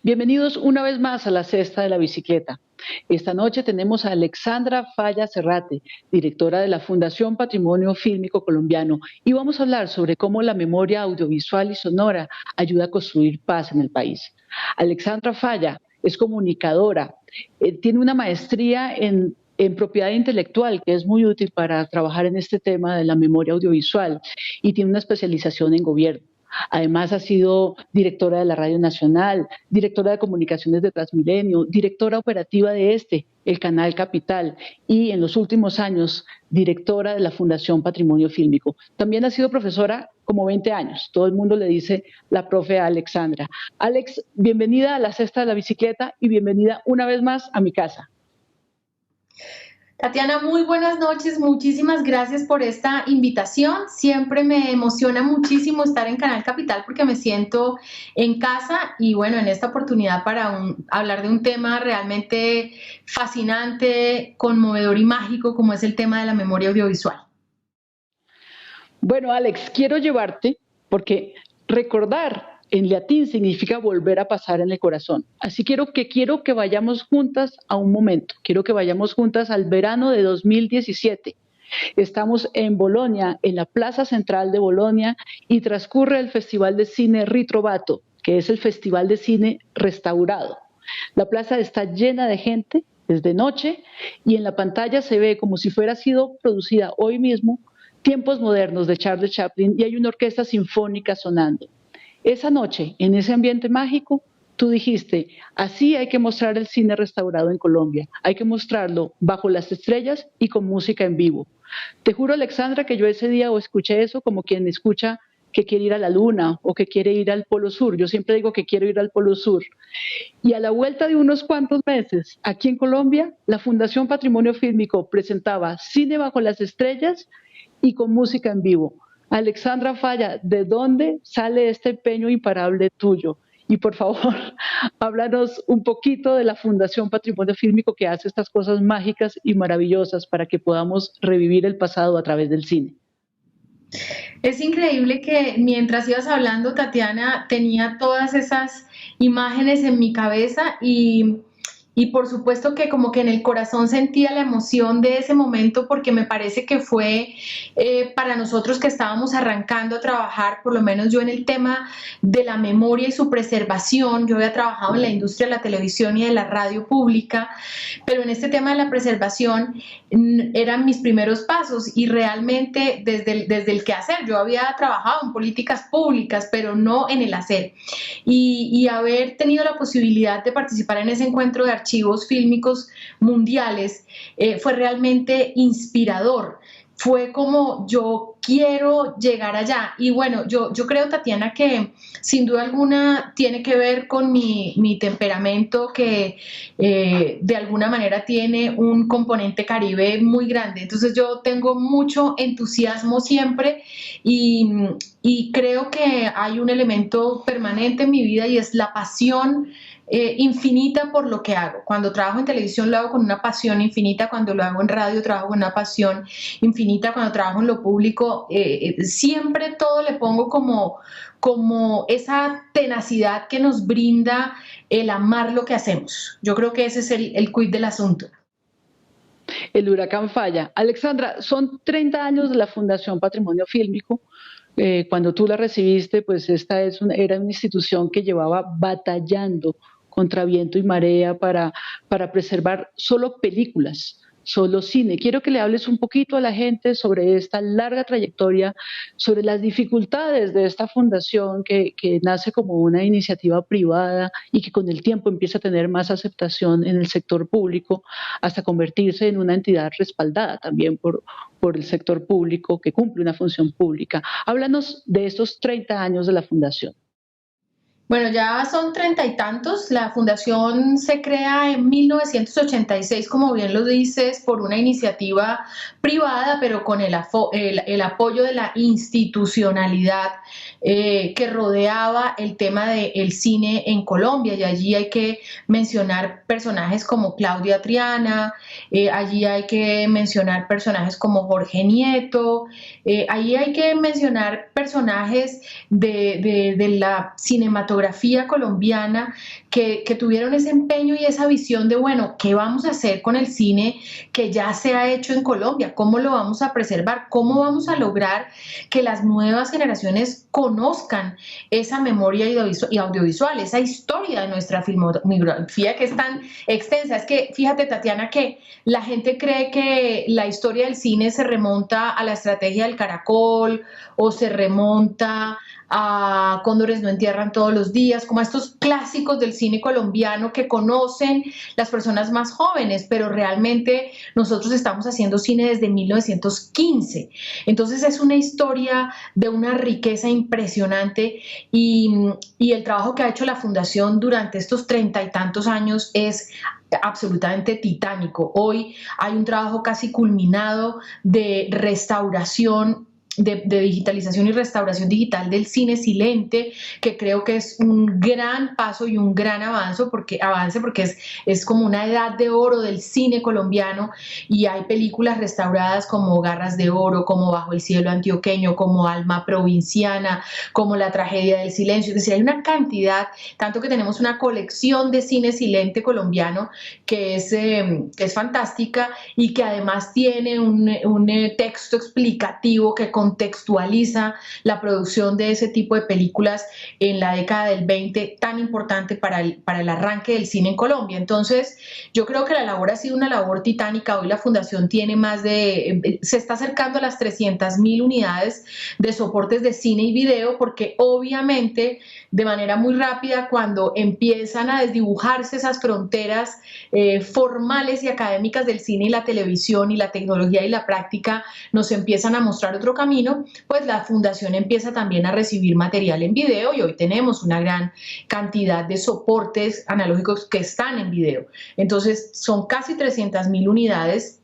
Bienvenidos una vez más a la Cesta de la Bicicleta. Esta noche tenemos a Alexandra Falla Cerrate, directora de la Fundación Patrimonio Fílmico Colombiano, y vamos a hablar sobre cómo la memoria audiovisual y sonora ayuda a construir paz en el país. Alexandra Falla es comunicadora, tiene una maestría en propiedad intelectual, que es muy útil para trabajar en este tema de la memoria audiovisual, y tiene una especialización en gobierno. Además, ha sido directora de la Radio Nacional, directora de comunicaciones de Transmilenio, directora operativa de el Canal Capital, y en los últimos años, directora de la Fundación Patrimonio Fílmico. También ha sido profesora como 20 años. Todo el mundo le dice la profe Alexandra. Alex, bienvenida a la Cesta de la Bicicleta y bienvenida una vez más a mi casa. Tatiana, muy buenas noches, muchísimas gracias por esta invitación. Siempre me emociona muchísimo estar en Canal Capital porque me siento en casa y bueno, en esta oportunidad para hablar de un tema realmente fascinante, conmovedor y mágico como es el tema de la memoria audiovisual. Bueno, Alex, quiero llevarte porque recordar en latín significa volver a pasar en el corazón. Así quiero que vayamos juntas a un momento. Quiero que vayamos juntas al verano de 2017. Estamos en Bolonia, en la plaza central de Bolonia, y transcurre el Festival de Cine Ritrovato, que es el festival de cine restaurado. La plaza está llena de gente, es de noche, y en la pantalla se ve como si fuera sido producida hoy mismo Tiempos Modernos de Charles Chaplin, y hay una orquesta sinfónica sonando. Esa noche, en ese ambiente mágico, tú dijiste, así hay que mostrar el cine restaurado en Colombia, hay que mostrarlo bajo las estrellas y con música en vivo. Te juro, Alexandra, que yo ese día escuché eso como quien escucha que quiere ir a la luna o que quiere ir al Polo Sur. Yo siempre digo que quiero ir al Polo Sur. Y a la vuelta de unos cuantos meses, aquí en Colombia, la Fundación Patrimonio Fílmico presentaba cine bajo las estrellas y con música en vivo. Alexandra Falla, ¿de dónde sale este empeño imparable tuyo? Y por favor, háblanos un poquito de la Fundación Patrimonio Fílmico que hace estas cosas mágicas y maravillosas para que podamos revivir el pasado a través del cine. Es increíble que mientras ibas hablando, Tatiana, tenía todas esas imágenes en mi cabeza y por supuesto que como que en el corazón sentía la emoción de ese momento porque me parece que fue para nosotros que estábamos arrancando a trabajar, por lo menos yo en el tema de la memoria y su preservación. Yo había trabajado en la industria de la televisión y de la radio pública, pero en este tema de la preservación eran mis primeros pasos y realmente desde el quehacer. Yo había trabajado en políticas públicas, pero no en el hacer. Y haber tenido la posibilidad de participar en ese encuentro de archivos fílmicos mundiales fue realmente inspirador. Fue como yo quiero llegar allá. Y bueno, yo creo, Tatiana, que sin duda alguna tiene que ver con mi temperamento que de alguna manera tiene un componente caribe muy grande. Entonces yo tengo mucho entusiasmo siempre y creo que hay un elemento permanente en mi vida y es la pasión infinita por lo que hago. Cuando trabajo en televisión lo hago con una pasión infinita, cuando lo hago en radio trabajo con una pasión infinita, cuando trabajo en lo público siempre todo le pongo como esa tenacidad que nos brinda el amar lo que hacemos. Yo creo que ese es el quid del asunto. El huracán Falla. Alexandra, son 30 años de la Fundación Patrimonio Fílmico. Cuando tú la recibiste, pues esta era una institución que llevaba batallando contra viento y marea para preservar solo películas, solo cine. Quiero que le hables un poquito a la gente sobre esta larga trayectoria, sobre las dificultades de esta fundación que nace como una iniciativa privada y que con el tiempo empieza a tener más aceptación en el sector público hasta convertirse en una entidad respaldada también por el sector público que cumple una función pública. Háblanos de estos 30 años de la fundación. Bueno, ya son 30 y tantos. La fundación se crea en 1986, como bien lo dices, por una iniciativa privada, pero con el apoyo de la institucionalidad que rodeaba el tema del cine en Colombia. Y allí hay que mencionar personajes como Claudia Triana, allí hay que mencionar personajes como Jorge Nieto, allí hay que mencionar personajes de la cinematografía colombiana que tuvieron ese empeño y esa visión de, bueno, ¿qué vamos a hacer con el cine que ya se ha hecho en Colombia? ¿Cómo lo vamos a preservar? ¿Cómo vamos a lograr que las nuevas generaciones conozcan esa memoria y audiovisual, esa historia de nuestra filmografía que es tan extensa? Es que fíjate, Tatiana, que la gente cree que la historia del cine se remonta a la estrategia del caracol o se remonta a Cóndores no entierran todos los días, como a estos clásicos del cine colombiano que conocen las personas más jóvenes, pero realmente nosotros estamos haciendo cine desde 1915. Entonces es una historia de una riqueza impresionante y el trabajo que ha hecho la Fundación durante estos 30 y tantos años es absolutamente titánico. Hoy hay un trabajo casi culminado de restauración, de digitalización y restauración digital del cine silente, que creo que es un gran paso y un gran avance porque es como una edad de oro del cine colombiano, y hay películas restauradas como Garras de Oro, como Bajo el cielo antioqueño, como Alma provinciana, como La tragedia del silencio. Es decir, hay una cantidad, tanto que tenemos una colección de cine silente colombiano que es fantástica y que además tiene un texto explicativo que contextualiza la producción de ese tipo de películas en la década del 20, tan importante para el arranque del cine en Colombia. Entonces, yo creo que la labor ha sido una labor titánica. Hoy la Fundación tiene se está acercando a las 300.000 unidades de soportes de cine y video, porque obviamente de manera muy rápida, cuando empiezan a desdibujarse esas fronteras formales y académicas del cine y la televisión y la tecnología y la práctica nos empiezan a mostrar otro camino, pues la Fundación empieza también a recibir material en video, y hoy tenemos una gran cantidad de soportes analógicos que están en video. Entonces son casi 300.000 unidades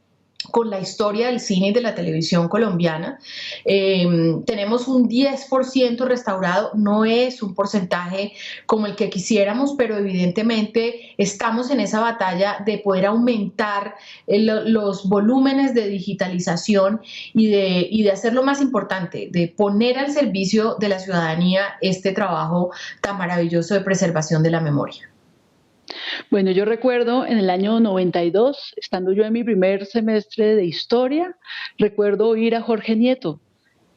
con la historia del cine y de la televisión colombiana. Tenemos un 10% restaurado, no es un porcentaje como el que quisiéramos, pero evidentemente estamos en esa batalla de poder aumentar los volúmenes de digitalización y de hacer lo más importante, de poner al servicio de la ciudadanía este trabajo tan maravilloso de preservación de la memoria. Bueno, yo recuerdo en el año 92, estando yo en mi primer semestre de historia, recuerdo oír a Jorge Nieto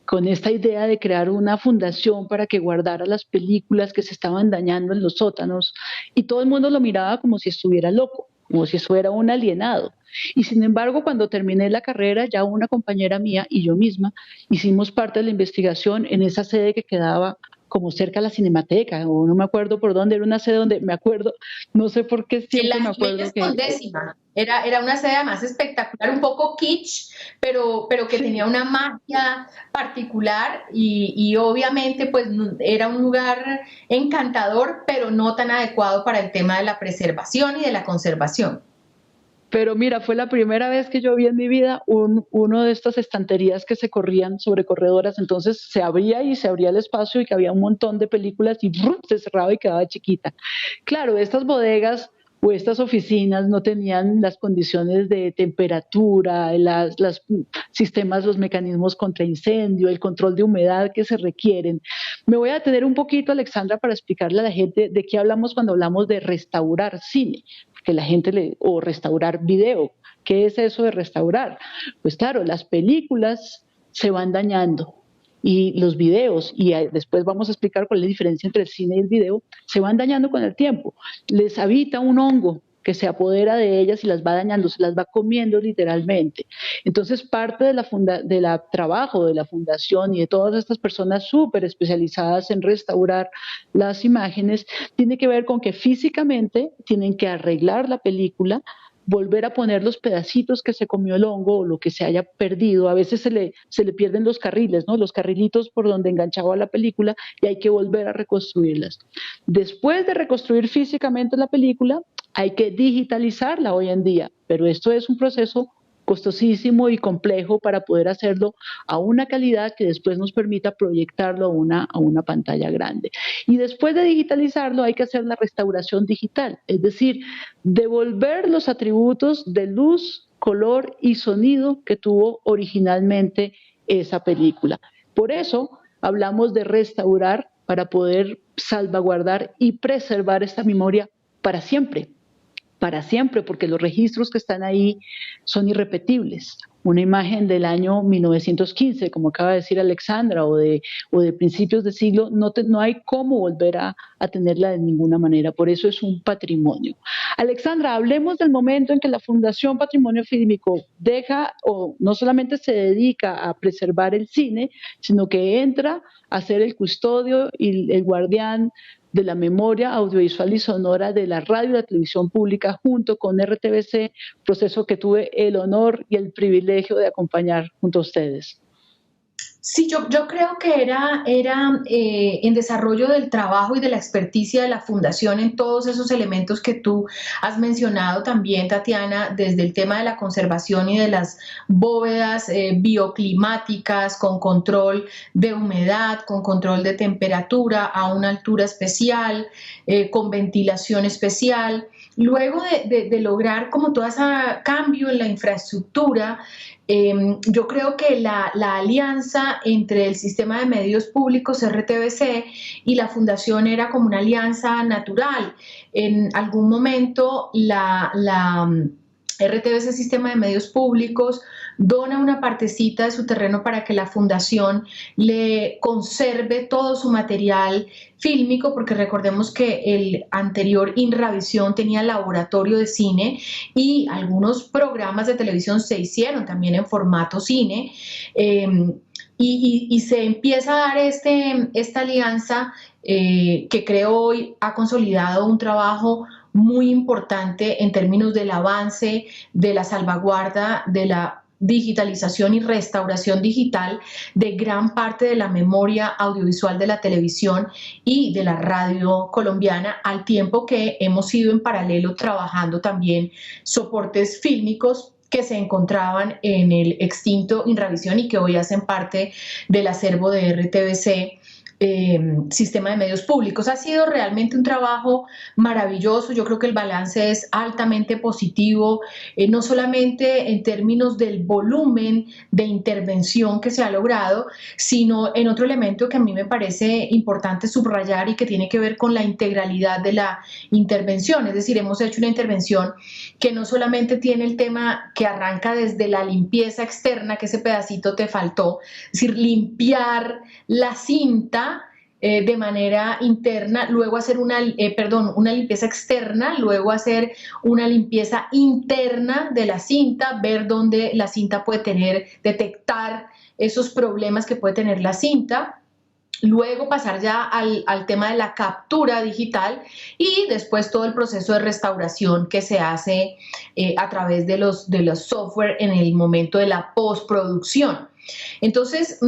con esta idea de crear una fundación para que guardara las películas que se estaban dañando en los sótanos, y todo el mundo lo miraba como si estuviera loco, como si fuera un alienado. Y sin embargo, cuando terminé la carrera, ya una compañera mía y yo misma hicimos parte de la investigación en esa sede que quedaba como cerca a la Cinemateca, o no me acuerdo por dónde, era una sede donde me acuerdo, no sé por qué En siempre me la acuerdo Jiménez con que... décima. Era una sede además espectacular, un poco kitsch, pero que tenía Sí, una magia particular y obviamente pues era un lugar encantador, pero no tan adecuado para el tema de la preservación y de la conservación. pero mira, fue la primera vez que yo vi en mi vida uno de estas estanterías que se corrían sobre corredoras, entonces se abría y se abría el espacio y que había un montón de películas y ¡brum! Se cerraba y quedaba chiquita. Claro, estas bodegas o estas oficinas no tenían las condiciones de temperatura, los sistemas, los mecanismos contra incendio, el control de humedad que se requieren. Me voy a detener un poquito, Alexandra, para explicarle a la gente de qué hablamos cuando hablamos de restaurar cine, que la gente o restaurar video. ¿Qué es eso de restaurar? Pues claro, las películas se van dañando y los videos, y después vamos a explicar cuál es la diferencia entre el cine y el video, se van dañando con el tiempo. Les habita un hongo que se apodera de ellas y las va dañando, se las va comiendo literalmente. Entonces, parte de la trabajo de la fundación y de todas estas personas súper especializadas en restaurar las imágenes tiene que ver con que físicamente tienen que arreglar la película, volver a poner los pedacitos que se comió el hongo o lo que se haya perdido. A veces se le pierden los carriles, ¿no? Los carrilitos por donde enganchaba la película, y hay que volver a reconstruirlas. Después de reconstruir físicamente la película, hay que digitalizarla hoy en día, pero esto es un proceso costosísimo y complejo para poder hacerlo a una calidad que después nos permita proyectarlo a una pantalla grande. Y después de digitalizarlo hay que hacer la restauración digital, es decir, devolver los atributos de luz, color y sonido que tuvo originalmente esa película. Por eso hablamos de restaurar para poder salvaguardar y preservar esta memoria para siempre, porque los registros que están ahí son irrepetibles. Una imagen del año 1915, como acaba de decir Alexandra, o de principios de siglo, no hay cómo volver a tenerla de ninguna manera. Por eso es un patrimonio. Alexandra, hablemos del momento en que la Fundación Patrimonio Fílmico deja, o no solamente se dedica a preservar el cine, sino que entra a ser el custodio y el guardián de la memoria audiovisual y sonora de la radio y la televisión pública junto con RTBC, proceso que tuve el honor y el privilegio de acompañar junto a ustedes. Sí, yo creo que era en desarrollo del trabajo y de la experticia de la Fundación en todos esos elementos que tú has mencionado también, Tatiana, desde el tema de la conservación y de las bóvedas bioclimáticas con control de humedad, con control de temperatura a una altura especial, con ventilación especial. Luego de lograr como todo ese cambio en la infraestructura, yo creo que la alianza entre el sistema de medios públicos RTBC y la fundación era como una alianza natural. En algún momento la RTBC Sistema de Medios Públicos dona una partecita de su terreno para que la fundación le conserve todo su material fílmico, porque recordemos que el anterior INRAVISIón tenía laboratorio de cine y algunos programas de televisión se hicieron también en formato cine. Y se empieza a dar esta alianza que creo hoy ha consolidado un trabajo muy importante en términos del avance, de la salvaguarda, de la digitalización y restauración digital de gran parte de la memoria audiovisual de la televisión y de la radio colombiana, al tiempo que hemos ido en paralelo trabajando también soportes fílmicos que se encontraban en el extinto INRAVISIón y que hoy hacen parte del acervo de RTBC. Sistema de medios públicos. Ha sido realmente un trabajo maravilloso. Yo creo que el balance es altamente positivo, no solamente en términos del volumen de intervención que se ha logrado, sino en otro elemento que a mí me parece importante subrayar y que tiene que ver con la integralidad de la intervención. Es decir, hemos hecho una intervención que no solamente tiene el tema que arranca desde la limpieza externa, que ese pedacito te faltó, es decir, limpiar la cinta de manera interna, luego hacer una limpieza externa, luego hacer una limpieza interna de la cinta, ver dónde la cinta puede detectar esos problemas que puede tener la cinta. Luego pasar ya al tema de la captura digital y después todo el proceso de restauración que se hace a través de los software en el momento de la postproducción. Entonces,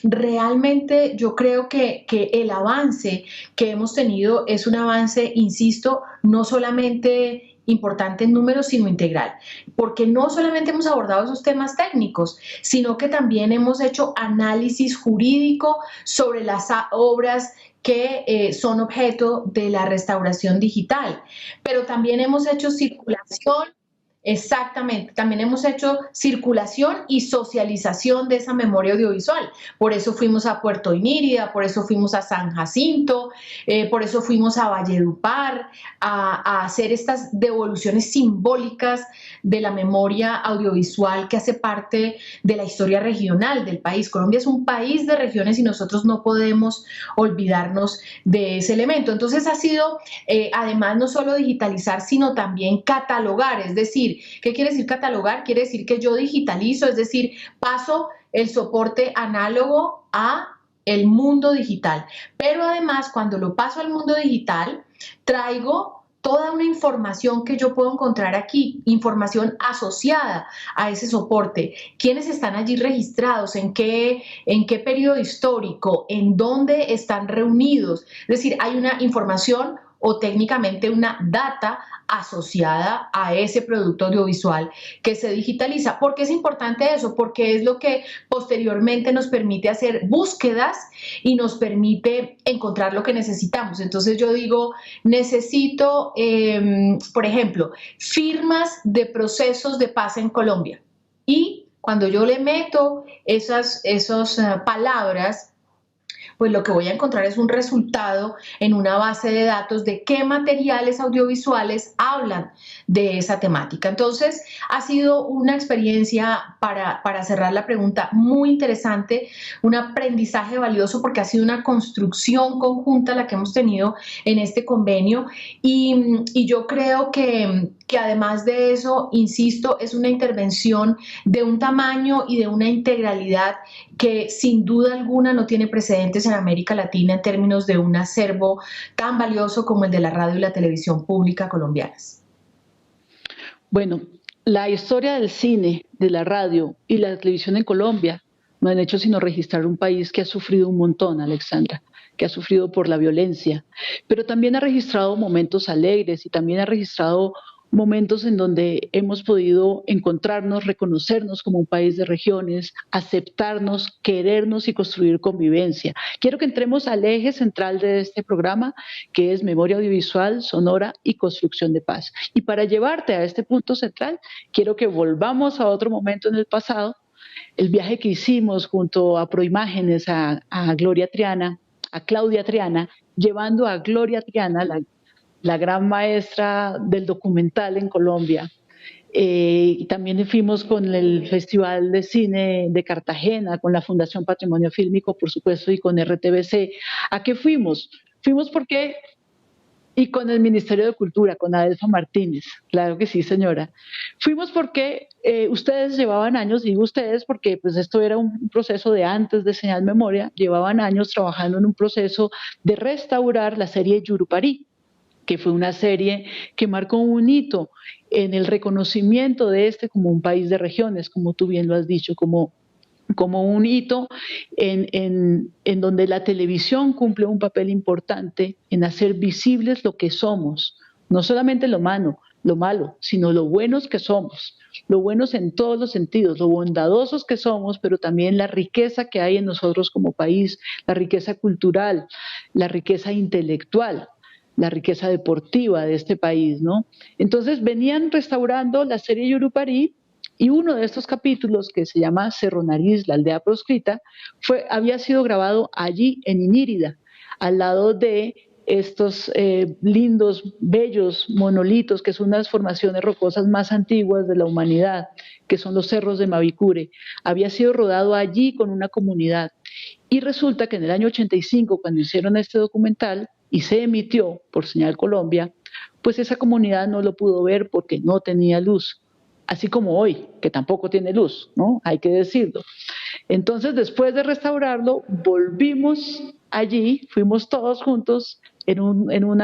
realmente yo creo que el avance que hemos tenido es un avance, insisto, no solamente importante en números, sino integral, porque no solamente hemos abordado esos temas técnicos, sino que también hemos hecho análisis jurídico sobre las obras que son objeto de la restauración digital, pero también hemos hecho circulación. Exactamente, también hemos hecho circulación y socialización de esa memoria audiovisual. Por eso fuimos a Puerto Inírida, por eso fuimos a San Jacinto, por eso fuimos a Valledupar, a hacer estas devoluciones simbólicas de la memoria audiovisual que hace parte de la historia regional del país. Colombia es un país de regiones y nosotros no podemos olvidarnos de ese elemento. Entonces ha sido, además, no solo digitalizar, sino también catalogar, es decir, ¿qué quiere decir catalogar? Quiere decir que yo digitalizo, es decir, paso el soporte análogo a el mundo digital. Pero además, cuando lo paso al mundo digital, traigo toda una información que yo puedo encontrar aquí, información asociada a ese soporte. ¿Quiénes están allí registrados? ¿En qué periodo histórico? ¿En dónde están reunidos? Es decir, hay una información o técnicamente una data asociada a ese producto audiovisual que se digitaliza. ¿Por qué es importante eso? Porque es lo que posteriormente nos permite hacer búsquedas y nos permite encontrar lo que necesitamos. Entonces yo digo, necesito, por ejemplo, firmas de procesos de paz en Colombia. Y cuando yo le meto esas palabras, pues lo que voy a encontrar es un resultado en una base de datos de qué materiales audiovisuales hablan de esa temática. Entonces, ha sido una experiencia, para cerrar la pregunta, muy interesante, un aprendizaje valioso porque ha sido una construcción conjunta la que hemos tenido en este convenio y yo creo que además de eso, insisto, es una intervención de un tamaño y de una integralidad que sin duda alguna no tiene precedentes en América Latina en términos de un acervo tan valioso como el de la radio y la televisión pública colombianas. Bueno, la historia del cine, de la radio y la televisión en Colombia no han hecho sino registrar un país que ha sufrido un montón, Alexandra, que ha sufrido por la violencia, pero también ha registrado momentos alegres y también ha registrado momentos en donde hemos podido encontrarnos, reconocernos como un país de regiones, aceptarnos, querernos y construir convivencia. Quiero que entremos al eje central de este programa, que es memoria audiovisual, sonora y construcción de paz. Y para llevarte a este punto central, quiero que volvamos a otro momento en el pasado, el viaje que hicimos junto a Proimágenes a Gloria Triana, a Claudia Triana, llevando a Gloria Triana, la gran maestra del documental en Colombia. Y también fuimos con el Festival de Cine de Cartagena, con la Fundación Patrimonio Fílmico, por supuesto, y con RTBC. ¿A qué fuimos? Fuimos porque, y con el Ministerio de Cultura, con Adelfa Martínez, claro que sí, señora. Fuimos porque ustedes llevaban años, digo ustedes porque pues esto era un proceso de antes de Señal Memoria, llevaban años trabajando en un proceso de restaurar la serie Yurupari, que fue una serie que marcó un hito en el reconocimiento de este como un país de regiones, como tú bien lo has dicho, como un hito en donde la televisión cumple un papel importante en hacer visibles lo que somos, no solamente lo malo, sino lo buenos que somos, lo buenos en todos los sentidos, lo bondadosos que somos, pero también la riqueza que hay en nosotros como país, la riqueza cultural, la riqueza intelectual, la riqueza deportiva de este país, ¿no? Entonces venían restaurando la serie Yurupari y uno de estos capítulos, que se llama Cerro Nariz, la aldea proscrita, había sido grabado allí en Inírida, al lado de estos lindos, bellos monolitos, que son las formaciones rocosas más antiguas de la humanidad, que son los cerros de Mavicure. Había sido rodado allí con una comunidad. Y resulta que en el año 85, cuando hicieron este documental, y se emitió por Señal Colombia, pues esa comunidad no lo pudo ver porque no tenía luz, así como hoy, que tampoco tiene luz, ¿no? Hay que decirlo. Entonces, después de restaurarlo, volvimos allí, fuimos todos juntos en un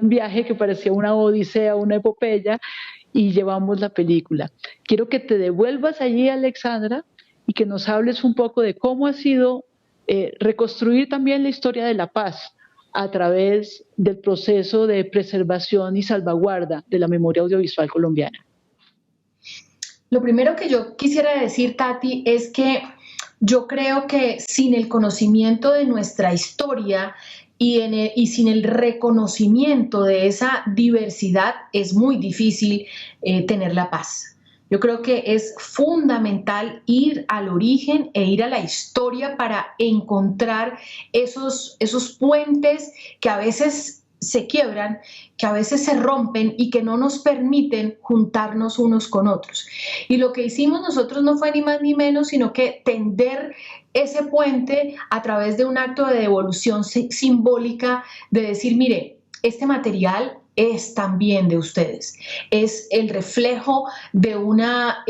viaje que parecía una odisea, una epopeya, y llevamos la película. Quiero que te devuelvas allí, Alexandra, y que nos hables un poco de cómo ha sido reconstruir también la historia de la paz a través del proceso de preservación y salvaguarda de la memoria audiovisual colombiana. Lo primero que yo quisiera decir, Tati, es que yo creo que sin el conocimiento de nuestra historia y sin el reconocimiento de esa diversidad es muy difícil tener la paz. Yo creo que es fundamental ir al origen e ir a la historia para encontrar esos puentes que a veces se quiebran, que a veces se rompen y que no nos permiten juntarnos unos con otros. Y lo que hicimos nosotros no fue ni más ni menos, sino que tender ese puente a través de un acto de devolución simbólica, de decir, mire, este material es también de ustedes, es el reflejo de una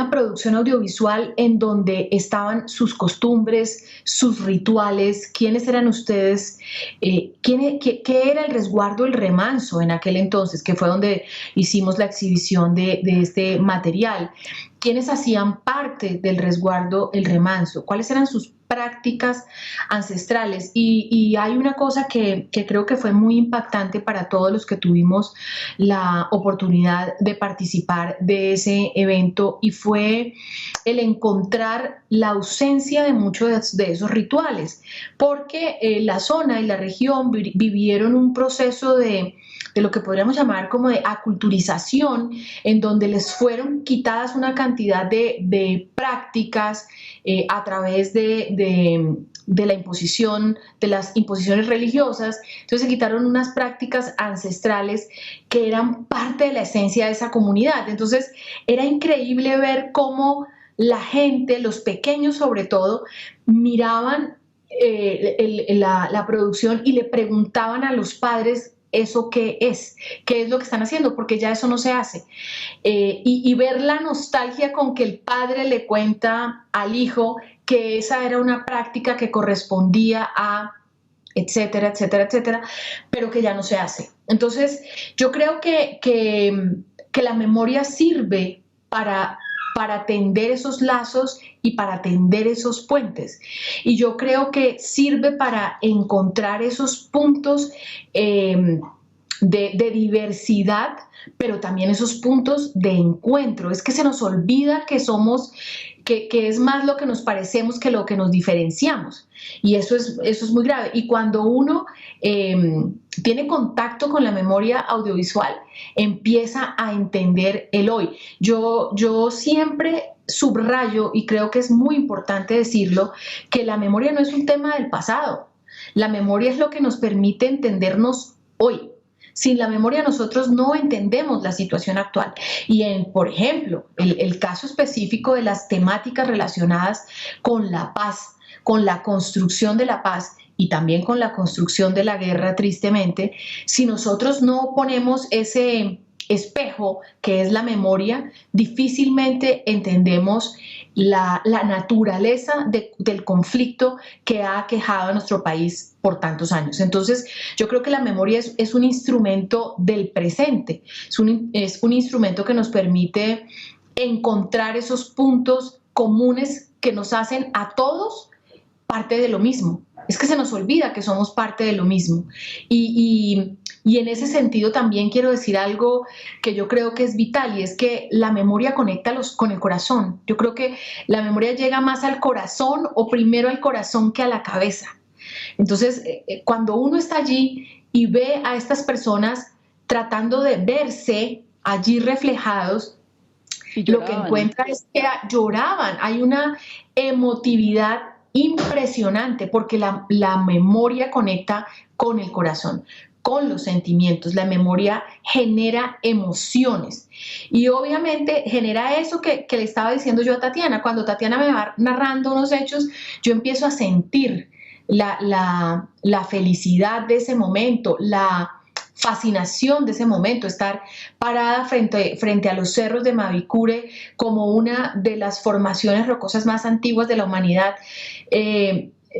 producción audiovisual en donde estaban sus costumbres, sus rituales, quiénes eran ustedes, qué era el resguardo, el remanso en aquel entonces, que fue donde hicimos la exhibición de este material. ¿Quiénes hacían parte del resguardo, el remanso? ¿Cuáles eran sus prácticas ancestrales? Y hay una cosa que creo que fue muy impactante para todos los que tuvimos la oportunidad de participar de ese evento, y fue el encontrar la ausencia de muchos de esos rituales, porque la zona y la región vivieron un proceso de lo que podríamos llamar como de aculturización, en donde les fueron quitadas una cantidad de prácticas a través de de la imposición, de las imposiciones religiosas. Entonces se quitaron unas prácticas ancestrales que eran parte de la esencia de esa comunidad. Entonces era increíble ver cómo la gente, los pequeños sobre todo, miraban la producción y le preguntaban a los padres eso qué es lo que están haciendo, porque ya eso no se hace. Y ver la nostalgia con que el padre le cuenta al hijo que esa era una práctica que correspondía a etcétera, etcétera, etcétera, pero que ya no se hace. Entonces, yo creo que la memoria sirve para tender esos lazos y para tender esos puentes. Y yo creo que sirve para encontrar esos puntos de diversidad, pero también esos puntos de encuentro. Es que se nos olvida que somos, que es más lo que nos parecemos que lo que nos diferenciamos. Y eso es muy grave. Y cuando uno tiene contacto con la memoria audiovisual, empieza a entender el hoy. Yo siempre subrayo, y creo que es muy importante decirlo, que la memoria no es un tema del pasado. La memoria es lo que nos permite entendernos hoy. Sin la memoria nosotros no entendemos la situación actual. Y por ejemplo, el caso específico de las temáticas relacionadas con la paz, con la construcción de la paz y también con la construcción de la guerra, tristemente, si nosotros no ponemos ese espejo que es la memoria, difícilmente entendemos la naturaleza del conflicto que ha aquejado a nuestro país por tantos años. Entonces, yo creo que la memoria es un instrumento del presente, es un instrumento que nos permite encontrar esos puntos comunes que nos hacen a todos parte de lo mismo. Es que se nos olvida que somos parte de lo mismo. Y en ese sentido también quiero decir algo que yo creo que es vital, y es que la memoria conecta con el corazón. Yo creo que la memoria llega más al corazón, o primero al corazón, que a la cabeza. Entonces, cuando uno está allí y ve a estas personas tratando de verse allí reflejados, lo que encuentra es que lloraban. Hay una emotividad impresionante porque la memoria conecta con el corazón, con los sentimientos. La memoria genera emociones y obviamente genera eso que le estaba diciendo yo a Tatiana. Cuando Tatiana me va narrando unos hechos, yo empiezo a sentir la felicidad de ese momento, la fascinación de ese momento, estar parada frente a los cerros de Mavicure como una de las formaciones rocosas más antiguas de la humanidad.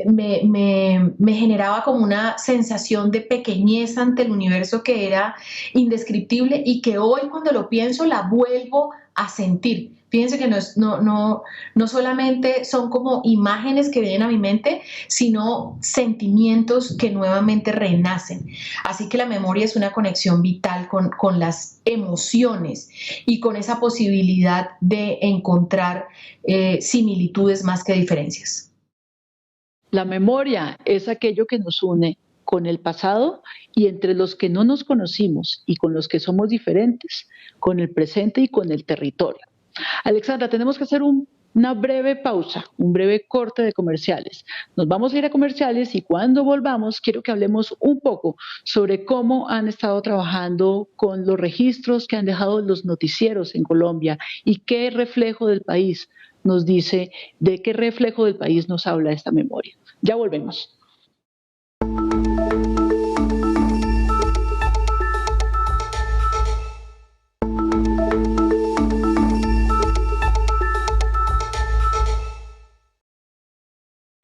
Me generaba como una sensación de pequeñez ante el universo que era indescriptible y que hoy, cuando lo pienso, la vuelvo a sentir. Fíjense que no solamente son como imágenes que vienen a mi mente, sino sentimientos que nuevamente renacen. Así que la memoria es una conexión vital con las emociones y con esa posibilidad de encontrar similitudes más que diferencias. La memoria es aquello que nos une con el pasado y entre los que no nos conocimos y con los que somos diferentes, con el presente y con el territorio. Alexandra, tenemos que hacer una breve pausa, un breve corte de comerciales. Nos vamos a ir a comerciales y cuando volvamos quiero que hablemos un poco sobre cómo han estado trabajando con los registros que han dejado los noticieros en Colombia y qué reflejo del país nos dice, de qué reflejo del país nos habla esta memoria. Ya volvemos.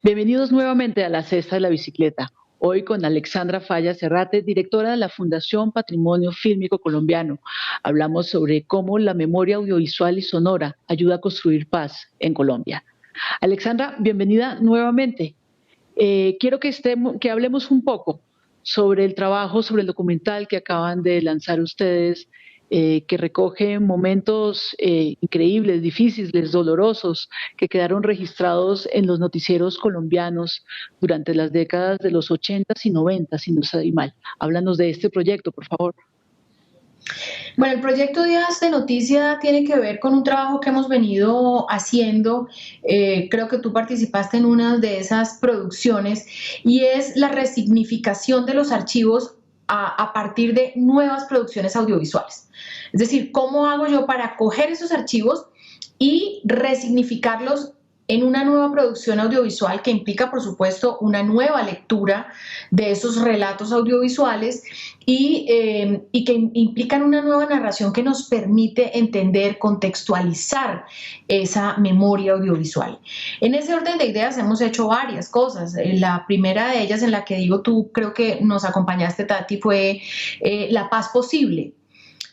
Bienvenidos nuevamente a La Cesta de la Bicicleta, hoy con Alexandra Falla Serrate, directora de la Fundación Patrimonio Fílmico Colombiano. Hablamos sobre cómo la memoria audiovisual y sonora ayuda a construir paz en Colombia. Alexandra, bienvenida nuevamente. Quiero que hablemos un poco sobre el trabajo, sobre el documental que acaban de lanzar ustedes, que recoge momentos increíbles, difíciles, dolorosos, que quedaron registrados en los noticieros colombianos durante las décadas de los 80s y 90s, si no estoy mal. Háblanos de este proyecto, por favor. Bueno, el proyecto Días de Noticia tiene que ver con un trabajo que hemos venido haciendo. Creo que tú participaste en una de esas producciones y es la resignificación de los archivos a partir de nuevas producciones audiovisuales. Es decir, ¿cómo hago yo para coger esos archivos y resignificarlos en una nueva producción audiovisual que implica, por supuesto, una nueva lectura de esos relatos audiovisuales y que implican una nueva narración que nos permite entender, contextualizar esa memoria audiovisual? En ese orden de ideas hemos hecho varias cosas. La primera de ellas, en la que digo tú, creo que nos acompañaste, Tati, fue La Paz Posible,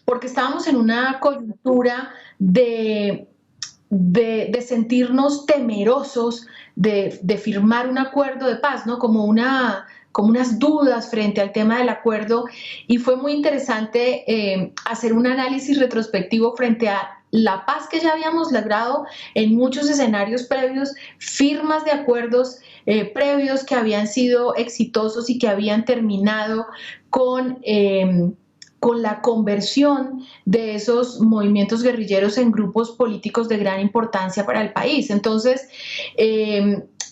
porque estábamos en una coyuntura de sentirnos temerosos de firmar un acuerdo de paz, ¿no? Como unas dudas frente al tema del acuerdo, y fue muy interesante hacer un análisis retrospectivo frente a la paz que ya habíamos logrado en muchos escenarios previos, firmas de acuerdos previos que habían sido exitosos y que habían terminado con la conversión de esos movimientos guerrilleros en grupos políticos de gran importancia para el país. Entonces,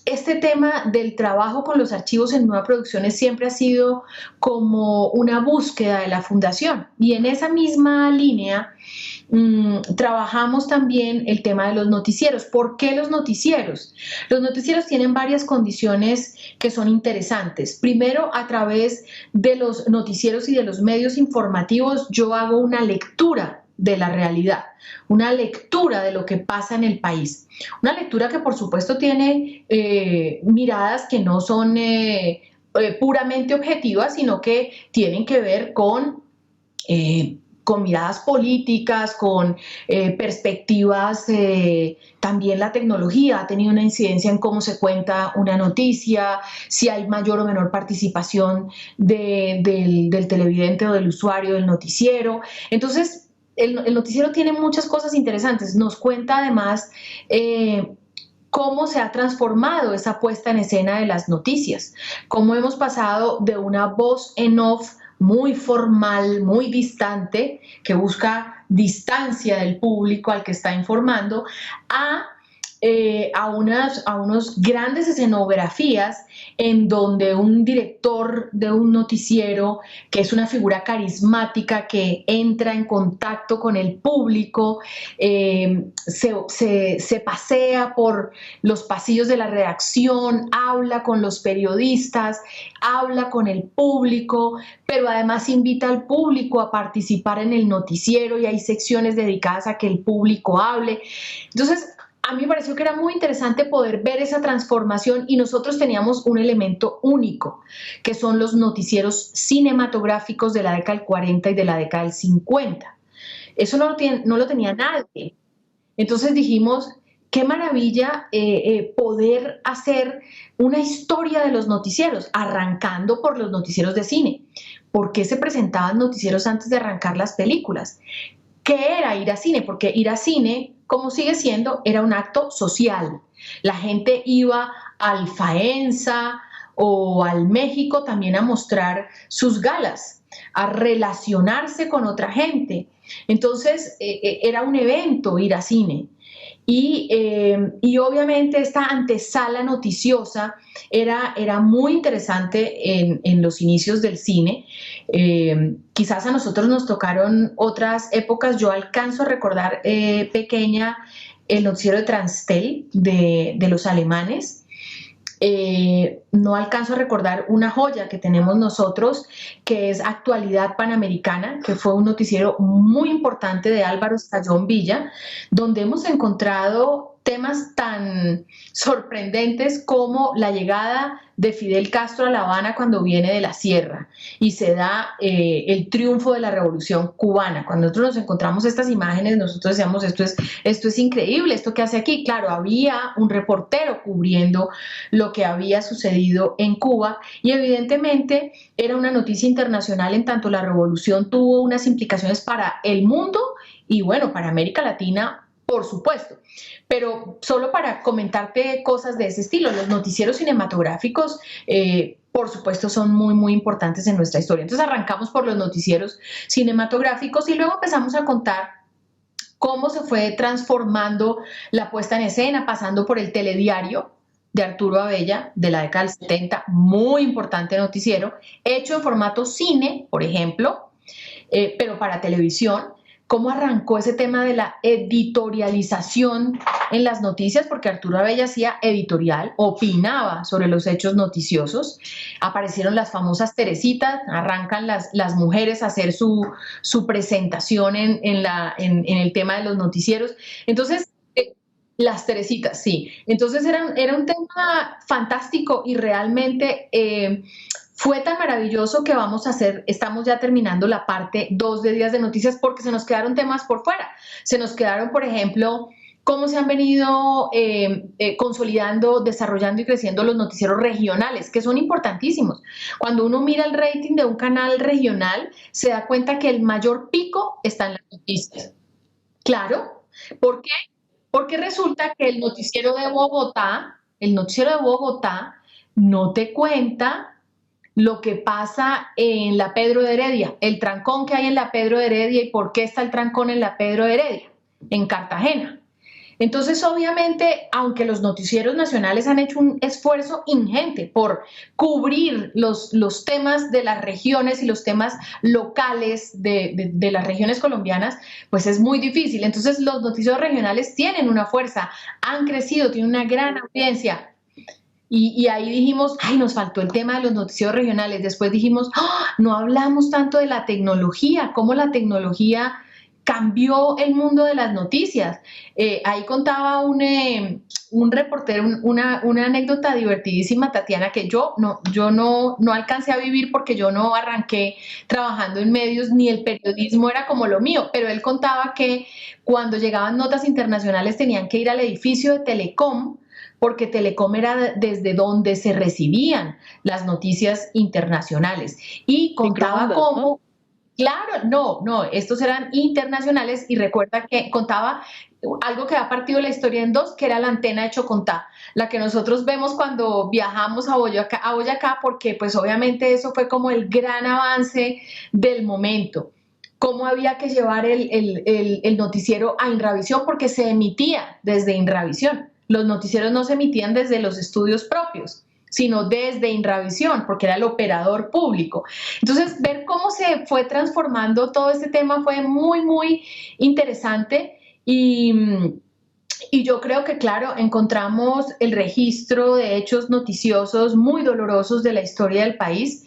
este tema del trabajo con los archivos en nuevas producciones siempre ha sido como una búsqueda de la Fundación. Y en esa misma línea trabajamos también el tema de los noticieros. ¿Por qué los noticieros? Los noticieros tienen varias condiciones que son interesantes. Primero, a través de los noticieros y de los medios informativos, yo hago una lectura de la realidad, una lectura de lo que pasa en el país. Una lectura que, por supuesto, tiene miradas que no son puramente objetivas, sino que tienen que ver con miradas políticas, con perspectivas, también la tecnología ha tenido una incidencia en cómo se cuenta una noticia, si hay mayor o menor participación del televidente o del usuario del noticiero. Entonces, el noticiero tiene muchas cosas interesantes. Nos cuenta además cómo se ha transformado esa puesta en escena de las noticias, cómo hemos pasado de una voz en off muy formal, muy distante, que busca distancia del público al que está informando, a unos grandes escenografías en donde un director de un noticiero, que es una figura carismática que entra en contacto con el público, se pasea por los pasillos de la redacción, habla con los periodistas, habla con el público, pero además invita al público a participar en el noticiero y hay secciones dedicadas a que el público hable. Entonces, a mí me pareció que era muy interesante poder ver esa transformación, y nosotros teníamos un elemento único, que son los noticieros cinematográficos de la década del 40 y de la década del 50. Eso no lo tenía nadie. Entonces dijimos, qué maravilla poder hacer una historia de los noticieros, arrancando por los noticieros de cine. ¿Por qué se presentaban noticieros antes de arrancar las películas? ¿Qué era ir a cine? Porque ir a cine, como sigue siendo, era un acto social. La gente iba al Faenza o al México también a mostrar sus galas, a relacionarse con otra gente. Entonces, era un evento ir a cine. Y obviamente esta antesala noticiosa era muy interesante en los inicios del cine. Quizás a nosotros nos tocaron otras épocas. Yo alcanzo a recordar pequeña el noticiero de Transtel de los alemanes. No alcanzo a recordar una joya que tenemos nosotros, que es Actualidad Panamericana, que fue un noticiero muy importante de Álvaro Estallón Villa, donde hemos encontrado temas tan sorprendentes como la llegada de Fidel Castro a La Habana cuando viene de la sierra y se da el triunfo de la Revolución Cubana. Cuando nosotros nos encontramos estas imágenes, nosotros decíamos, esto es increíble, ¿esto qué hace aquí? Claro, había un reportero cubriendo lo que había sucedido en Cuba, y evidentemente era una noticia internacional, en tanto la revolución tuvo unas implicaciones para el mundo y, bueno, para América Latina, por supuesto. Pero solo para comentarte cosas de ese estilo, los noticieros cinematográficos por supuesto, son muy, muy importantes en nuestra historia. Entonces arrancamos por los noticieros cinematográficos y luego empezamos a contar cómo se fue transformando la puesta en escena, pasando por el telediario de Arturo Abella de la década del 70, muy importante noticiero, hecho en formato cine, por ejemplo, pero para televisión. ¿Cómo arrancó ese tema de la editorialización en las noticias? Porque Arturo Abella hacía editorial, opinaba sobre los hechos noticiosos. Aparecieron las famosas Teresitas, arrancan las mujeres a hacer su presentación en el tema de los noticieros. Entonces, las Teresitas, sí. Entonces era un tema fantástico y realmente fue tan maravilloso que estamos ya terminando la parte 2 de Días de Noticias porque se nos quedaron temas por fuera. Se nos quedaron, por ejemplo, cómo se han venido consolidando, desarrollando y creciendo los noticieros regionales, que son importantísimos. Cuando uno mira el rating de un canal regional, se da cuenta que el mayor pico está en las noticias. Claro, ¿por qué? Porque resulta que el noticiero de Bogotá no te cuenta lo que pasa en la Pedro de Heredia, el trancón que hay en la Pedro de Heredia y por qué está el trancón en la Pedro de Heredia, en Cartagena. Entonces, obviamente, aunque los noticieros nacionales han hecho un esfuerzo ingente por cubrir los temas de las regiones y los temas locales de las regiones colombianas, pues es muy difícil. Entonces, los noticieros regionales tienen una fuerza, han crecido, tienen una gran audiencia. Y ahí dijimos, ay, nos faltó el tema de los noticieros regionales. Después dijimos, no hablamos tanto de la tecnología, cómo la tecnología cambió el mundo de las noticias. Ahí contaba un reportero una anécdota divertidísima, Tatiana, que yo no alcancé a vivir porque yo no arranqué trabajando en medios, ni el periodismo era como lo mío, pero él contaba que cuando llegaban notas internacionales tenían que ir al edificio de Telecom, porque Telecom era desde donde se recibían las noticias internacionales. Y contaba cómo... ¿no? Claro, no, estos eran internacionales y recuerda que contaba algo que ha partido la historia en dos, que era la antena de Chocontá, la que nosotros vemos cuando viajamos a Boyacá, porque pues obviamente eso fue como el gran avance del momento. Cómo había que llevar el noticiero a Inravisión porque se emitía desde Inravisión. Los noticieros no se emitían desde los estudios propios, sino desde Inravisión, porque era el operador público. Entonces, ver cómo se fue transformando todo este tema fue muy, muy interesante y yo creo que, claro, encontramos el registro de hechos noticiosos muy dolorosos de la historia del país,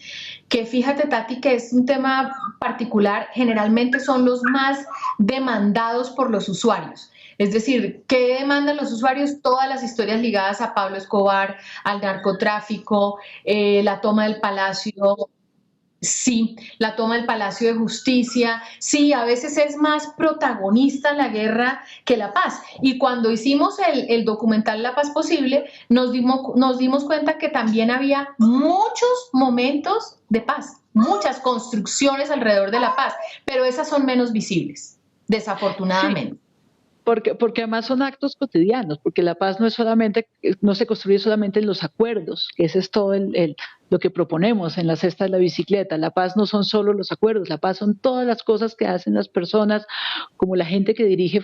que fíjate, Tati, que es un tema particular, generalmente son los más demandados por los usuarios. Es decir, ¿qué demandan los usuarios? Todas las historias ligadas a Pablo Escobar, al narcotráfico, la toma del Palacio. Sí, la toma del Palacio de Justicia, sí, a veces es más protagonista la guerra que la paz. Y cuando hicimos el documental La Paz Posible, nos dimos cuenta que también había muchos momentos de paz, muchas construcciones alrededor de la paz, pero esas son menos visibles, desafortunadamente. Sí. Porque además son actos cotidianos, porque la paz no se construye solamente en los acuerdos, que ese es todo lo que proponemos en la cesta de la bicicleta. La paz no son solo los acuerdos, la paz son todas las cosas que hacen las personas, como la gente que dirige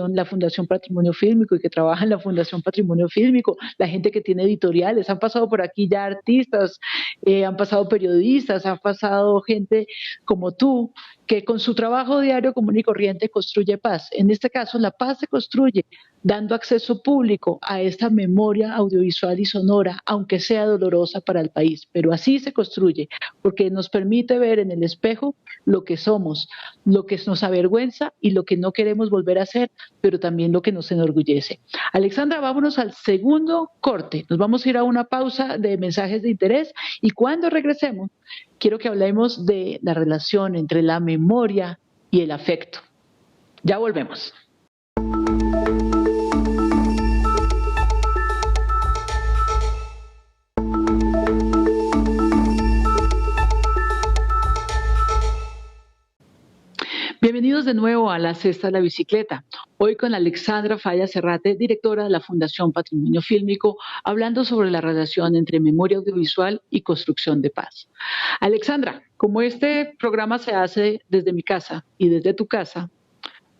la Fundación Patrimonio Fílmico y que trabaja en la Fundación Patrimonio Fílmico, la gente que tiene editoriales, han pasado por aquí ya artistas, han pasado periodistas, han pasado gente como tú, que con su trabajo diario común y corriente construye paz. En este caso, la paz se construye dando acceso público a esta memoria audiovisual y sonora, aunque sea dolorosa para el país, pero así se construye, porque nos permite ver en el espejo lo que somos, lo que nos avergüenza y lo que no queremos volver a hacer, pero también lo que nos enorgullece. Alexandra, vámonos al segundo corte. Nos vamos a ir a una pausa de mensajes de interés y cuando regresemos, quiero que hablemos de la relación entre la memoria y el afecto. Ya volvemos. Bienvenidos Bienvenidos de nuevo a La Cesta de la Bicicleta. Hoy con Alexandra Falla Serrate, directora de la Fundación Patrimonio Fílmico, hablando sobre la relación entre memoria audiovisual y construcción de paz. Alexandra, como este programa se hace desde mi casa y desde tu casa,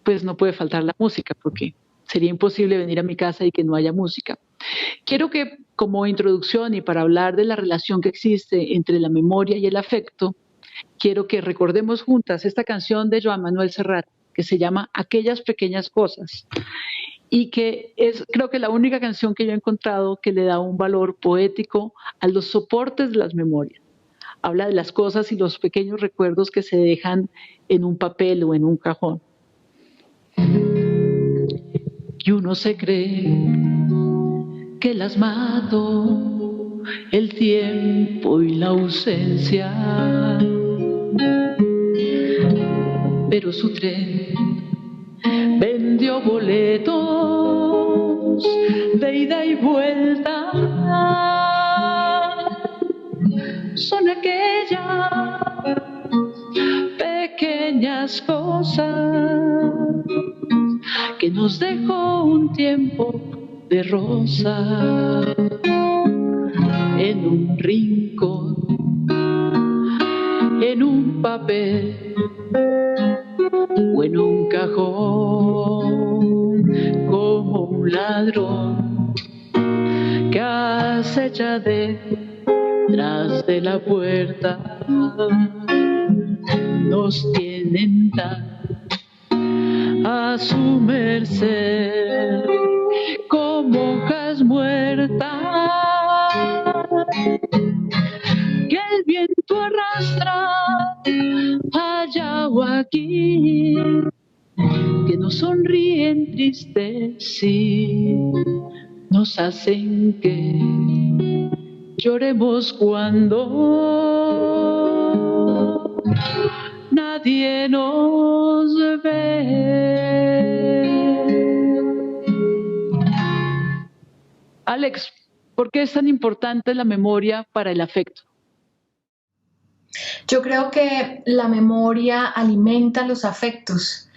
pues no puede faltar la música, porque sería imposible venir a mi casa y que no haya música. Quiero que, como introducción y para hablar de la relación que existe entre la memoria y el afecto, quiero que recordemos juntas esta canción de Joan Manuel Serrat que se llama Aquellas pequeñas cosas y que es, creo que la única canción que yo he encontrado que le da un valor poético a los soportes de las memorias. Habla de las cosas y los pequeños recuerdos que se dejan en un papel o en un cajón. Y uno se cree que las mató el tiempo y la ausencia, pero su tren vendió boletos de ida y vuelta. Son aquellas pequeñas cosas que nos dejó un tiempo de rosa en un rincón, en un papel o en un cajón, como un ladrón que acecha detrás de la puerta. Nos tienen tan a su merced como hojas muertas que el viento arrastra allá o aquí, que nos sonríen tristes y nos hacen que lloremos cuando nadie nos ve. Alex, ¿por qué es tan importante la memoria para el afecto? Yo creo que la memoria alimenta los afectos.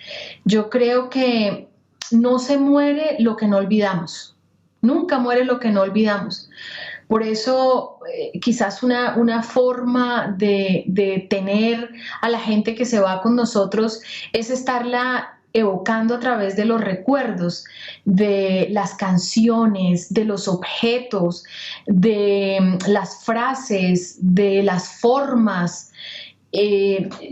Yo creo que no se muere lo que no olvidamos. Nunca muere lo que no olvidamos. Por eso quizás una forma de tener a la gente que se va con nosotros es estarla evocando a través de los recuerdos, de las canciones, de los objetos, de las frases, de las formas.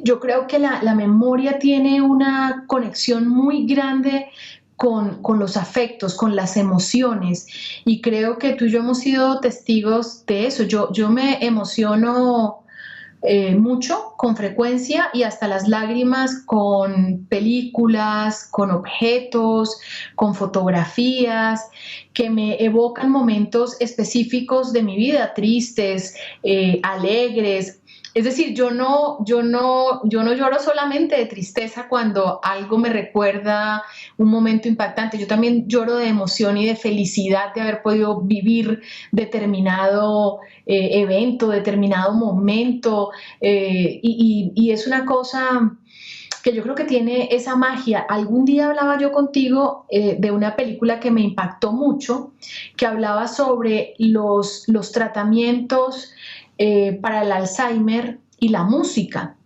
Yo creo que la memoria tiene una conexión muy grande con los afectos, con las emociones, y creo que tú y yo hemos sido testigos de eso. Yo me emociono mucho, con frecuencia y hasta las lágrimas con películas, con objetos, con fotografías que me evocan momentos específicos de mi vida, tristes, alegres. Es decir, yo no lloro solamente de tristeza cuando algo me recuerda un momento impactante. Yo también lloro de emoción y de felicidad de haber podido vivir determinado evento, determinado momento. Y es una cosa que yo creo que tiene esa magia. Algún día hablaba yo contigo de una película que me impactó mucho, que hablaba sobre los tratamientos para el Alzheimer y la música.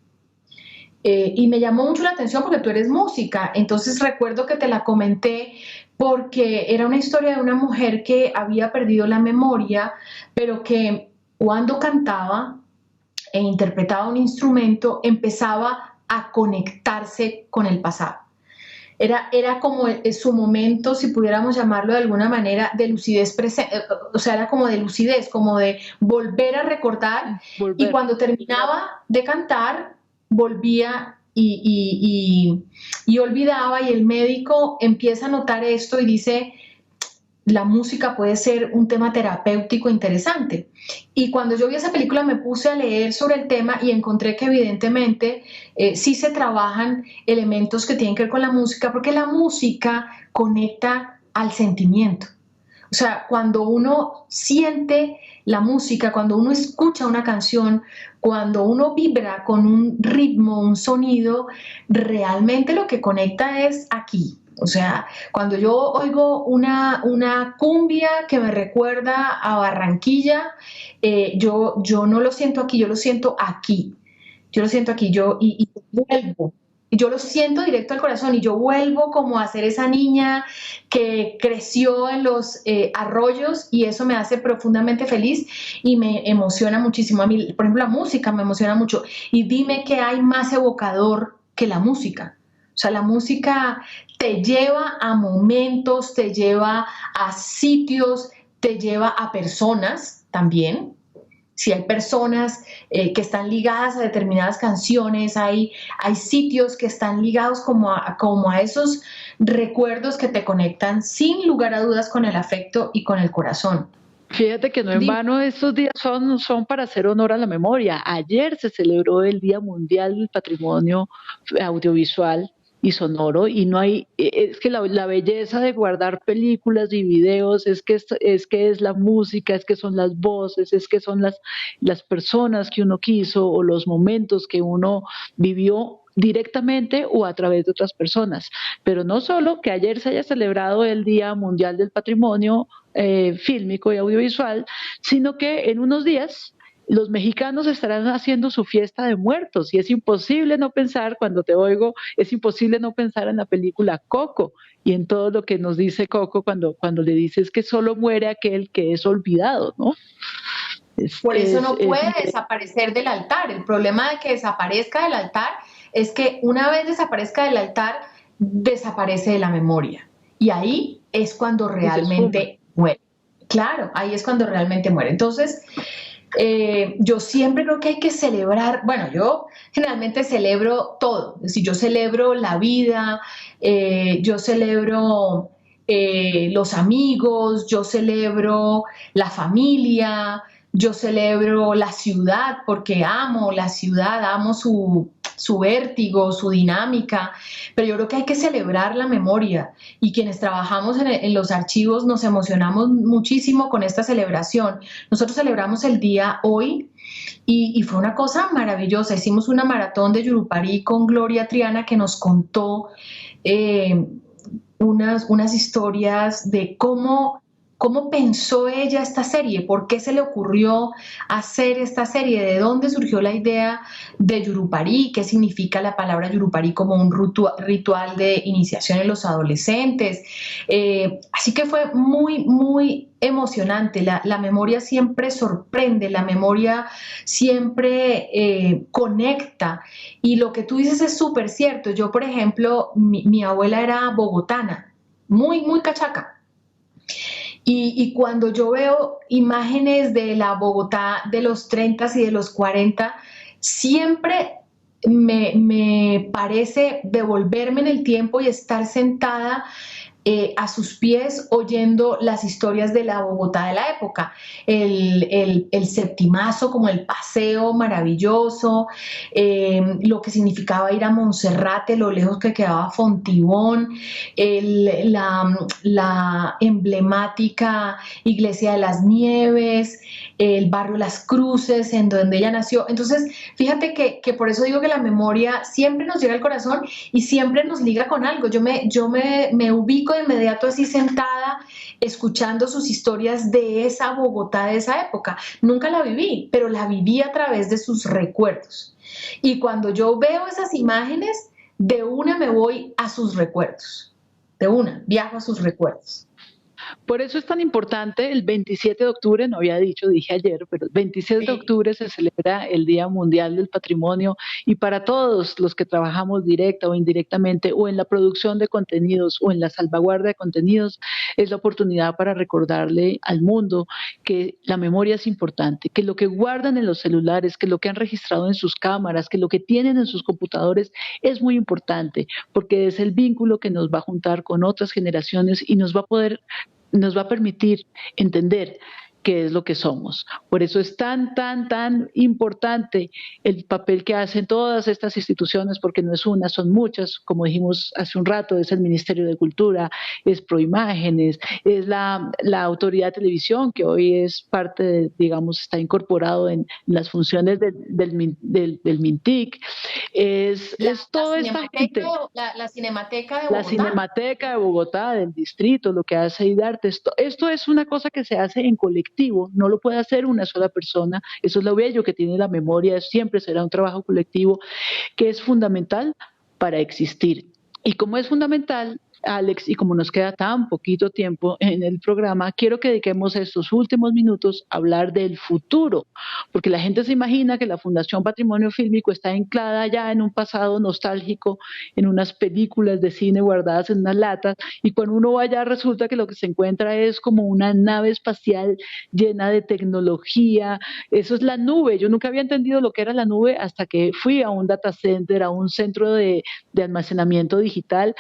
Y me llamó mucho la atención porque tú eres música, entonces recuerdo que te la comenté porque era una historia de una mujer que había perdido la memoria, pero que cuando cantaba e interpretaba un instrumento empezaba a conectarse con el pasado. Era como su momento, si pudiéramos llamarlo de alguna manera, de lucidez presente, o sea, era como de lucidez, como de volver a recordar, y cuando terminaba de cantar, volvía y olvidaba, y el médico empieza a notar esto y dice, la música puede ser un tema terapéutico interesante. Y cuando yo vi esa película me puse a leer sobre el tema y encontré que evidentemente sí se trabajan elementos que tienen que ver con la música, porque la música conecta al sentimiento. O sea, cuando uno siente la música, cuando uno escucha una canción, cuando uno vibra con un ritmo, un sonido, realmente lo que conecta es aquí. O sea, cuando yo oigo una cumbia que me recuerda a Barranquilla, yo no lo siento aquí, yo lo siento aquí. Yo lo siento aquí, y vuelvo. Y yo lo siento directo al corazón y yo vuelvo como a ser esa niña que creció en los arroyos y eso me hace profundamente feliz y me emociona muchísimo. A mí, por ejemplo, la música me emociona mucho. Y dime qué hay más evocador que la música. O sea, la música te lleva a momentos, te lleva a sitios, te lleva a personas también. Si hay personas que están ligadas a determinadas canciones, hay sitios que están ligados como a esos recuerdos que te conectan sin lugar a dudas con el afecto y con el corazón. Fíjate que no en vano estos días son para hacer honor a la memoria. Ayer se celebró el Día Mundial del Patrimonio Audiovisual y Sonoro y no hay, es que la belleza de guardar películas y videos es que es la música, es que son las voces, es que son las personas que uno quiso o los momentos que uno vivió directamente o a través de otras personas. Pero no solo que ayer se haya celebrado el Día Mundial del Patrimonio fílmico y audiovisual, sino que en unos días los mexicanos estarán haciendo su fiesta de muertos y es imposible no pensar, cuando te oigo, es imposible no pensar en la película Coco y en todo lo que nos dice Coco cuando le dices que solo muere aquel que es olvidado, ¿no? Por eso no puede desaparecer del altar. El problema de que desaparezca del altar es que una vez desaparezca del altar, desaparece de la memoria. Y ahí es cuando realmente muere. Claro, ahí es cuando realmente muere. Entonces, yo siempre creo que hay que celebrar, bueno, yo generalmente celebro todo, es decir, yo celebro la vida, yo celebro los amigos, yo celebro la familia, yo celebro la ciudad porque amo la ciudad, amo su vértigo, su dinámica, pero yo creo que hay que celebrar la memoria y quienes trabajamos en los archivos nos emocionamos muchísimo con esta celebración. Nosotros celebramos el día hoy y fue una cosa maravillosa. Hicimos una maratón de Yurupari con Gloria Triana que nos contó unas historias de cómo pensó ella esta serie, por qué se le ocurrió hacer esta serie, de dónde surgió la idea de Yurupari, qué significa la palabra Yurupari como un ritual de iniciación en los adolescentes. Así que fue muy, muy emocionante. La memoria siempre sorprende, la memoria siempre conecta. Y lo que tú dices es súper cierto. Yo, por ejemplo, mi abuela era bogotana, muy, muy cachaca. Y cuando yo veo imágenes de la Bogotá de los 30 y de los 40, siempre me parece devolverme en el tiempo y estar sentada a sus pies oyendo las historias de la Bogotá de la época, el septimazo como el paseo maravilloso, lo que significaba ir a Monserrate, lo lejos que quedaba Fontibón, la emblemática Iglesia de las Nieves, el barrio Las Cruces, en donde ella nació. Entonces, fíjate que por eso digo que la memoria siempre nos llega al corazón y siempre nos liga con algo. Yo me ubico de inmediato así sentada, escuchando sus historias de esa Bogotá de esa época. Nunca la viví, pero la viví a través de sus recuerdos. Y cuando yo veo esas imágenes, de una me voy a sus recuerdos. De una, viajo a sus recuerdos. Por eso es tan importante el 27 de octubre, no había dicho, dije ayer, pero el 27 de octubre se celebra el Día Mundial del Patrimonio y para todos los que trabajamos directa o indirectamente o en la producción de contenidos o en la salvaguarda de contenidos, es la oportunidad para recordarle al mundo que la memoria es importante, que lo que guardan en los celulares, que lo que han registrado en sus cámaras, que lo que tienen en sus computadores es muy importante porque es el vínculo que nos va a juntar con otras generaciones y nos va a permitir entender qué es lo que somos. Por eso es tan importante el papel que hacen todas estas instituciones, porque no es una, son muchas, como dijimos hace un rato, es el Ministerio de Cultura, es Proimágenes, es la Autoridad de Televisión, que hoy es parte de, digamos, está incorporado en las funciones del MINTIC, es toda esta gente. La Cinemateca de Bogotá. La Cinemateca de Bogotá, del distrito, lo que hace IDARTE. Esto es una cosa que se hace en colectivo, no lo puede hacer una sola persona. Eso es lo bello que tiene la memoria, siempre será un trabajo colectivo que es fundamental para existir. Y como es fundamental, Alex, y como nos queda tan poquito tiempo en el programa, quiero que dediquemos estos últimos minutos a hablar del futuro, porque la gente se imagina que la Fundación Patrimonio Fílmico está anclada ya en un pasado nostálgico, en unas películas de cine guardadas en unas latas, y cuando uno va allá resulta que lo que se encuentra es como una nave espacial llena de tecnología. Eso es la nube. Yo nunca había entendido lo que era la nube hasta que fui a un data center, a un centro de almacenamiento digital.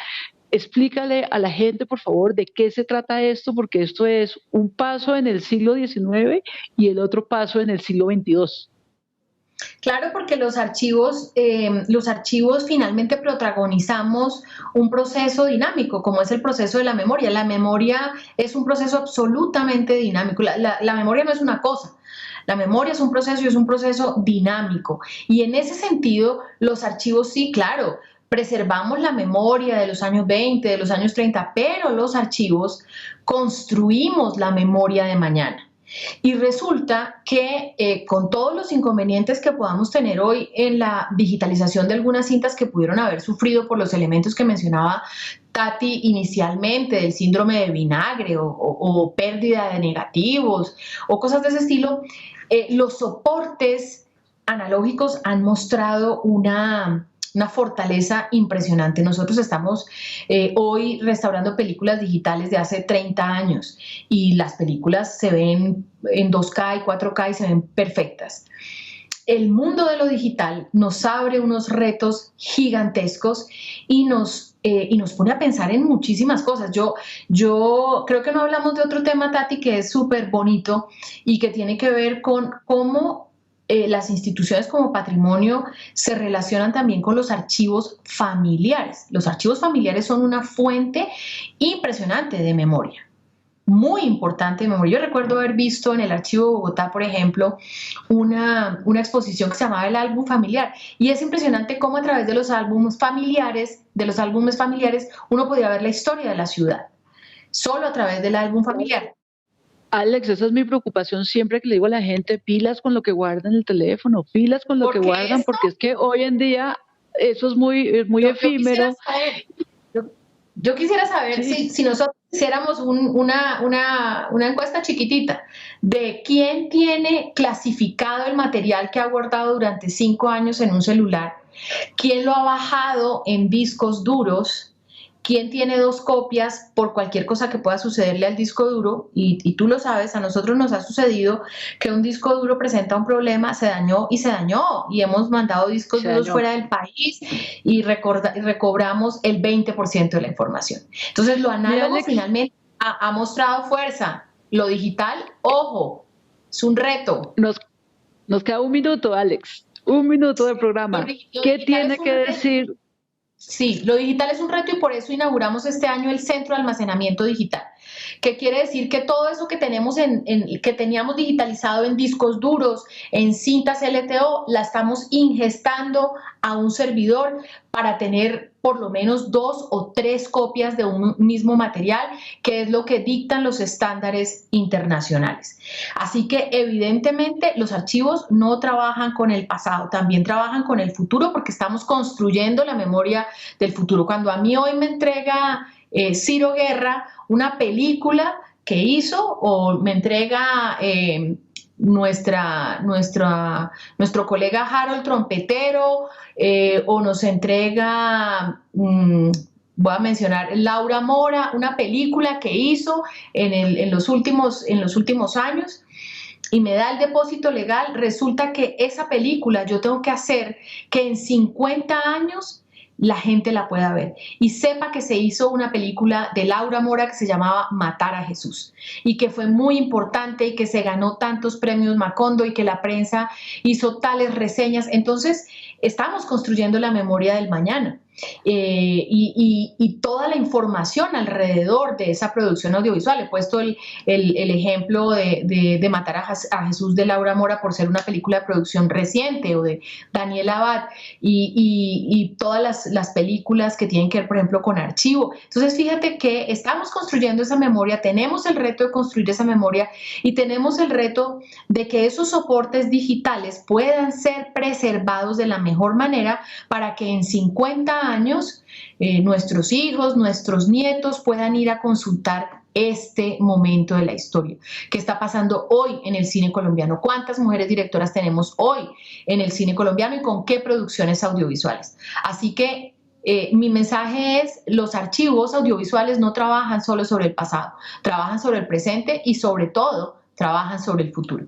Explícale a la gente, por favor, de qué se trata esto, porque esto es un paso en el siglo XIX y el otro paso en el siglo XXII. Claro, porque los archivos finalmente protagonizamos un proceso dinámico, como es el proceso de la memoria. La memoria es un proceso absolutamente dinámico. La memoria no es una cosa. La memoria es un proceso y es un proceso dinámico. Y en ese sentido, los archivos sí, claro, preservamos la memoria de los años 20, de los años 30, pero los archivos construimos la memoria de mañana. Y resulta que con todos los inconvenientes que podamos tener hoy en la digitalización de algunas cintas que pudieron haber sufrido por los elementos que mencionaba Tati inicialmente, del síndrome de vinagre o pérdida de negativos o cosas de ese estilo, los soportes analógicos han mostrado una fortaleza impresionante. Nosotros estamos hoy restaurando películas digitales de hace 30 años y las películas se ven en 2K y 4K y se ven perfectas. El mundo de lo digital nos abre unos retos gigantescos y nos pone a pensar en muchísimas cosas. Yo creo que no hablamos de otro tema, Tati, que es súper bonito y que tiene que ver con cómo las instituciones como patrimonio se relacionan también con los archivos familiares. Los archivos familiares son una fuente impresionante de memoria, muy importante de memoria. Yo recuerdo haber visto en el Archivo de Bogotá, por ejemplo, una exposición que se llamaba El Álbum Familiar, y es impresionante cómo a través de los álbumes familiares, uno podía ver la historia de la ciudad, solo a través del álbum familiar. Alex, esa es mi preocupación siempre que le digo a la gente, pilas con lo que guardan en el teléfono, pilas con lo que guardan, porque es que hoy en día eso es muy efímero. Yo quisiera saber sí. si nosotros hiciéramos una encuesta chiquitita de quién tiene clasificado el material que ha guardado durante 5 años en un celular, quién lo ha bajado en discos duros, quién tiene 2 copias por cualquier cosa que pueda sucederle al disco duro, y tú lo sabes, a nosotros nos ha sucedido que un disco duro presenta un problema, se dañó, y hemos mandado discos duros fuera del país y recobramos el 20% de la información. Entonces lo análogo finalmente ha mostrado fuerza, lo digital, ojo, es un reto. Nos queda 1 minuto, Alex, 1 minuto del programa. ¿Qué tiene que decir? Sí, lo digital es un reto y por eso inauguramos este año el Centro de Almacenamiento Digital, que quiere decir que todo eso que tenemos que teníamos digitalizado en discos duros, en cintas LTO, la estamos ingestando a un servidor para tener por lo menos 2 o 3 copias de un mismo material, que es lo que dictan los estándares internacionales. Así que evidentemente los archivos no trabajan con el pasado, también trabajan con el futuro, porque estamos construyendo la memoria del futuro. Cuando a mí hoy me entrega Ciro Guerra una película que hizo, o me entrega nuestro colega Harold Trompetero, o nos entrega, voy a mencionar, Laura Mora, una película que hizo en los últimos años, y me da el depósito legal, resulta que esa película yo tengo que hacer que en 50 años la gente la pueda ver y sepa que se hizo una película de Laura Mora que se llamaba Matar a Jesús y que fue muy importante y que se ganó tantos premios Macondo y que la prensa hizo tales reseñas. Entonces, estamos construyendo la memoria del mañana. Y toda la información alrededor de esa producción audiovisual. He puesto el ejemplo de Matar a Jesús de Laura Mora por ser una película de producción reciente, o de Daniel Abad, y todas las películas que tienen que ver, por ejemplo, con archivo. Entonces, fíjate que estamos construyendo esa memoria, tenemos el reto de construir esa memoria y tenemos el reto de que esos soportes digitales puedan ser preservados de la mejor manera para que en 50 años nuestros hijos, nuestros nietos puedan ir a consultar este momento de la historia. ¿Qué está pasando hoy en el cine colombiano? ¿Cuántas mujeres directoras tenemos hoy en el cine colombiano y con qué producciones audiovisuales? Así que mi mensaje es: los archivos audiovisuales no trabajan solo sobre el pasado, trabajan sobre el presente y sobre todo trabajan sobre el futuro.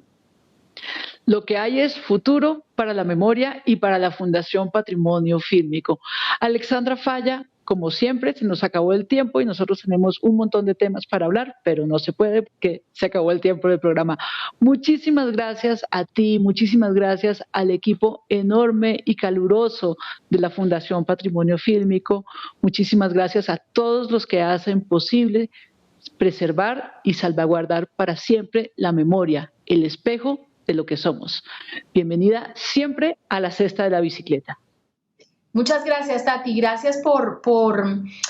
Lo que hay es futuro para la memoria y para la Fundación Patrimonio Fílmico. Alexandra Falla, como siempre, se nos acabó el tiempo y nosotros tenemos un montón de temas para hablar, pero no se puede porque se acabó el tiempo del programa. Muchísimas gracias a ti, muchísimas gracias al equipo enorme y caluroso de la Fundación Patrimonio Fílmico. Muchísimas gracias a todos los que hacen posible preservar y salvaguardar para siempre la memoria, el espejo de lo que somos. Bienvenida siempre a la cesta de la bicicleta. Muchas gracias, Tati. Gracias por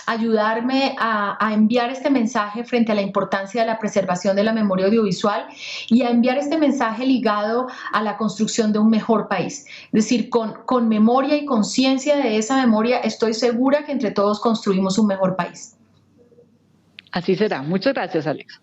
ayudarme a enviar este mensaje frente a la importancia de la preservación de la memoria audiovisual y a enviar este mensaje ligado a la construcción de un mejor país. Es decir, con memoria y conciencia de esa memoria, estoy segura que entre todos construimos un mejor país. Así será. Muchas gracias, Alex.